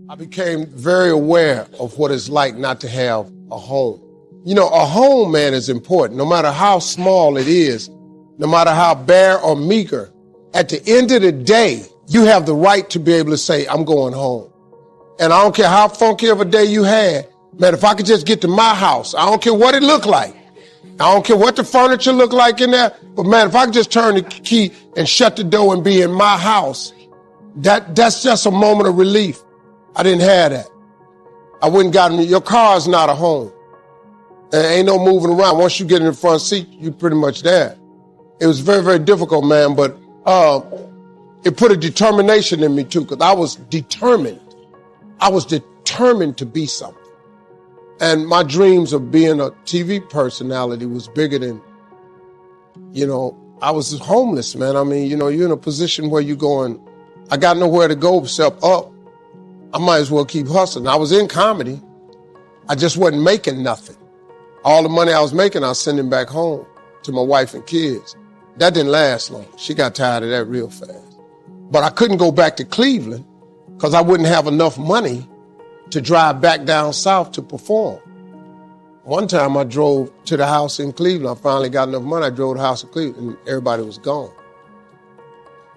I became very aware of what it's like not to have a home. You know, a home, man, is important. No matter how small it is, no matter how bare or meager, at the end of the day, you have the right to be able to say, I'm going home. And I don't care how funky of a day you had, man, if I could just get to my house, I don't care what it looked like. I don't care what the furniture looked like in there, but man, if I could just turn the key and shut the door and be in my house, that's just a moment of relief. I didn't have that. I wouldn't gotten your car is not a home. And ain't no moving around. Once you get in the front seat, you're pretty much there. It was very, very difficult, man, but it put a determination in me too, because I was determined. I was determined to be something. And my dreams of being a TV personality was bigger than, I was homeless, man. I mean, you're in a position where you're going, I got nowhere to go except up. I might as well keep hustling. I was in comedy. I just wasn't making nothing. All the money I was making, I was sending back home to my wife and kids. That didn't last long. She got tired of that real fast. But I couldn't go back to Cleveland because I wouldn't have enough money to drive back down south to perform. One time I drove to the house in Cleveland. I finally got enough money. I drove to the house in Cleveland and everybody was gone.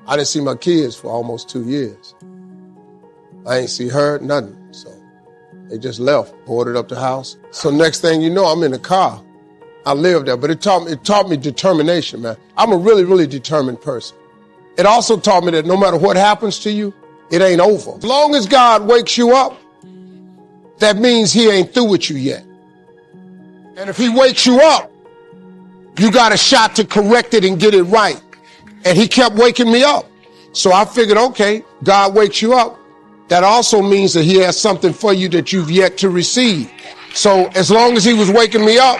I didn't see my kids for almost 2 years. I ain't see her, nothing. So they just left, boarded up the house. So next thing you know, I'm in the car. I lived there, but it taught me determination, man. I'm a really, really determined person. It also taught me that no matter what happens to you, it ain't over. As long as God wakes you up, that means he ain't through with you yet. And if he wakes you up, you got a shot to correct it and get it right. And he kept waking me up. So I figured, okay, God wakes you up. That also means that he has something for you that you've yet to receive. So as long as he was waking me up,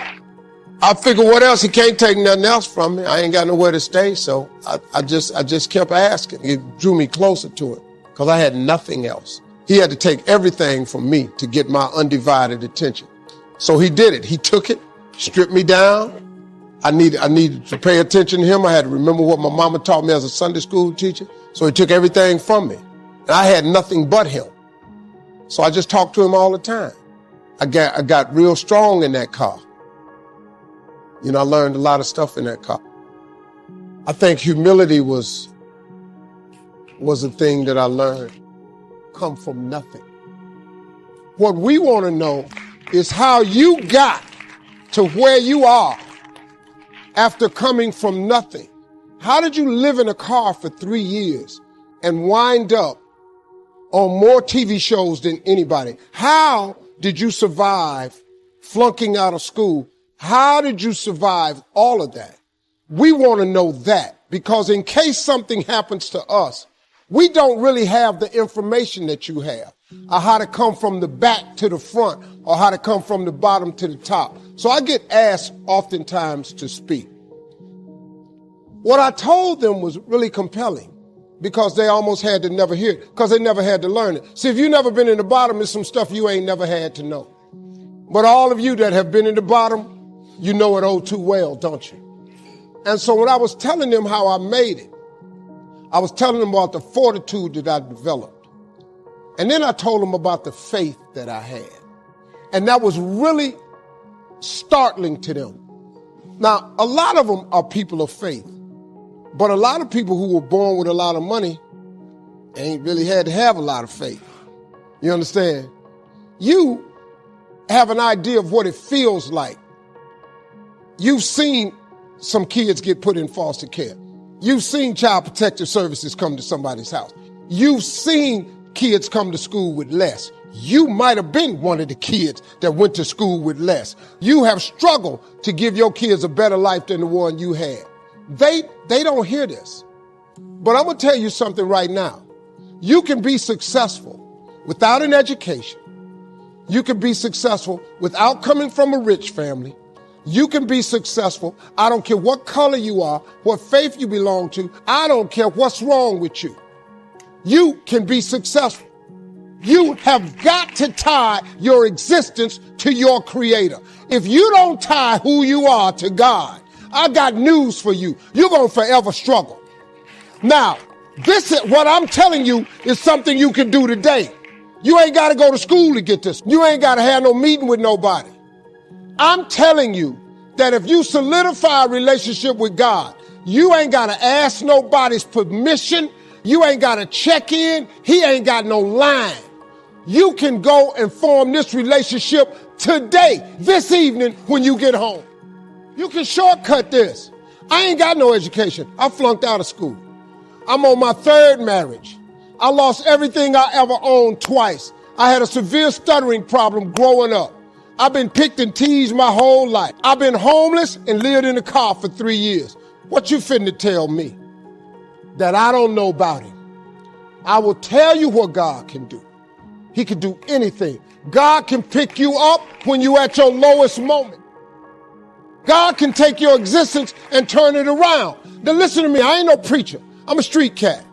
I figured what else? He can't take nothing else from me. I ain't got nowhere to stay. So I just kept asking. It drew me closer to it because I had nothing else. He had to take everything from me to get my undivided attention. So he did it. He took it, stripped me down. I needed to pay attention to him. I had to remember what my mama taught me as a Sunday school teacher. So he took everything from me. And I had nothing but him. So I just talked to him all the time. I got real strong in that car. I learned a lot of stuff in that car. I think humility was a thing that I learned. Come from nothing. What we want to know is how you got to where you are after coming from nothing. How did you live in a car for 3 years and wind up on more TV shows than anybody? How did you survive flunking out of school? How did you survive all of that? We want to know that because in case something happens to us, we don't really have the information that you have, or how to come from the back to the front, or how to come from the bottom to the top. So I get asked oftentimes to speak. What I told them was really compelling because they almost had to never hear it, because they never had to learn it. See, if you've never been in the bottom, there's some stuff you ain't never had to know. But all of you that have been in the bottom, you know it oh too well, don't you? And so when I was telling them how I made it, I was telling them about the fortitude that I developed. And then I told them about the faith that I had. And that was really startling to them. Now, a lot of them are people of faith, but a lot of people who were born with a lot of money ain't really had to have a lot of faith. You understand? You have an idea of what it feels like. You've seen some kids get put in foster care. You've seen child protective services come to somebody's house. You've seen kids come to school with less. You might have been one of the kids that went to school with less. You have struggled to give your kids a better life than the one you had. They don't hear this. But I'm going to tell you something right now. You can be successful without an education. You can be successful without coming from a rich family. You can be successful. I don't care what color you are, what faith you belong to. I don't care what's wrong with you. You can be successful. You have got to tie your existence to your creator. If you don't tie who you are to God, I got news for you. You're going to forever struggle. Now, this is what I'm telling you is something you can do today. You ain't got to go to school to get this. You ain't got to have no meeting with nobody. I'm telling you that if you solidify a relationship with God, you ain't got to ask nobody's permission. You ain't got to check in. He ain't got no line. You can go and form this relationship today, this evening when you get home. You can shortcut this. I ain't got no education. I flunked out of school. I'm on my third marriage. I lost everything I ever owned twice. I had a severe stuttering problem growing up. I've been picked and teased my whole life. I've been homeless and lived in a car for 3 years. What you finna tell me that I don't know about him? I will tell you what God can do. He can do anything. God can pick you up when you're at your lowest moment. God can take your existence and turn it around. Now listen to me, I ain't no preacher. I'm a street cat.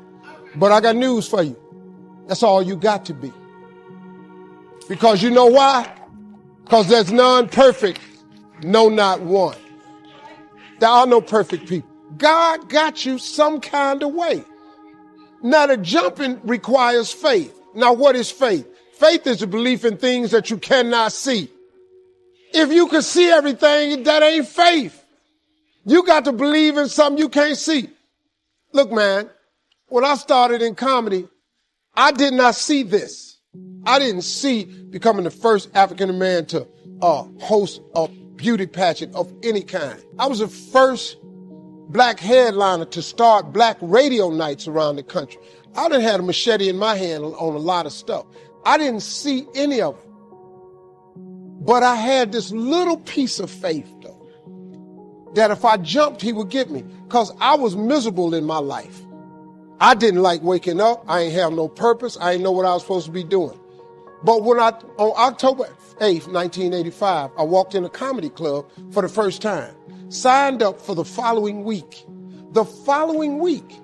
But I got news for you. That's all you got to be. Because you know why? Because there's none perfect, no, not one. There are no perfect people. God got you some kind of way. Now the jumping requires faith. Now what is faith? Faith is a belief in things that you cannot see. If you can see everything, that ain't faith. You got to believe in something you can't see. Look, man, when I started in comedy, I did not see this. I didn't see becoming the first African American to host a beauty pageant of any kind. I was the first black headliner to start black radio nights around the country. I done had a machete in my hand on a lot of stuff. I didn't see any of it. But I had this little piece of faith, though, that if I jumped, he would get me, because I was miserable in my life. I didn't like waking up. I ain't have no purpose. I ain't know what I was supposed to be doing. But on October 8th, 1985, I walked in a comedy club for the first time, signed up for the following week. The following week,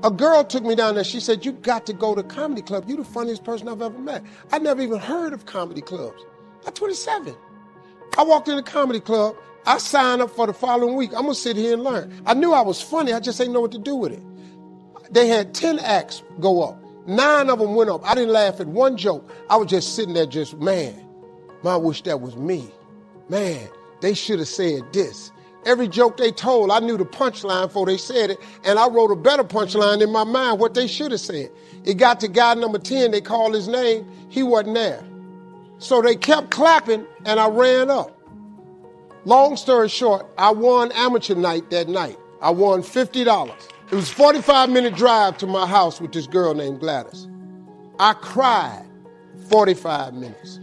a girl took me down there. She said, you got to go to comedy club. You're the funniest person I've ever met. I never even heard of comedy clubs. I'm 27. I walked in a comedy club. I signed up for the following week. I'm going to sit here and learn. I knew I was funny. I just didn't know what to do with it. They had 10 acts go up. 9 of them went up. I didn't laugh at one joke. I was just sitting there man, I wish that was me. Man, they should have said this. Every joke they told, I knew the punchline before they said it, and I wrote a better punchline in my mind, what they should have said. It got to guy number 10, they called his name, he wasn't there. So they kept clapping, and I ran up. Long story short, I won amateur night that night. I won $50. It was a 45-minute drive to my house with this girl named Gladys. I cried 45 minutes.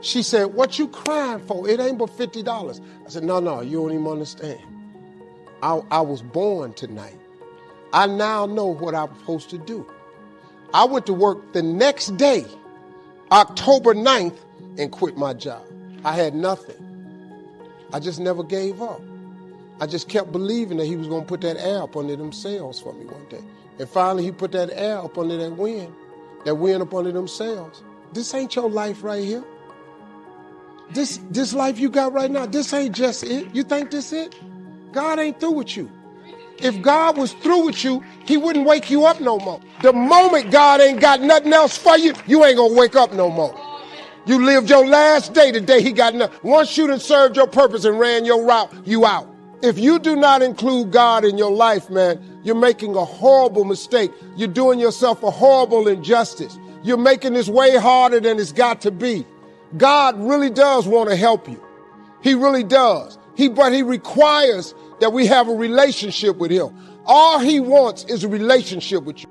She said, what you crying for? It ain't but $50. I said, no, you don't even understand. I was born tonight. I now know what I'm supposed to do. I went to work the next day, October 9th, and quit my job. I had nothing. I just never gave up. I just kept believing that he was going to put that air up under them sails for me one day. And finally, he put that air up under that wind up under them sails. This ain't your life right here. This life you got right now, this ain't just it. You think this it? God ain't through with you. If God was through with you, he wouldn't wake you up no more. The moment God ain't got nothing else for you, you ain't going to wake up no more. You lived your last day the day he got nothing. Once you done served your purpose and ran your route, you out. If you do not include God in your life, man, you're making a horrible mistake. You're doing yourself a horrible injustice. You're making this way harder than it's got to be. God really does want to help you. He really does. But he requires that we have a relationship with him. All he wants is a relationship with you.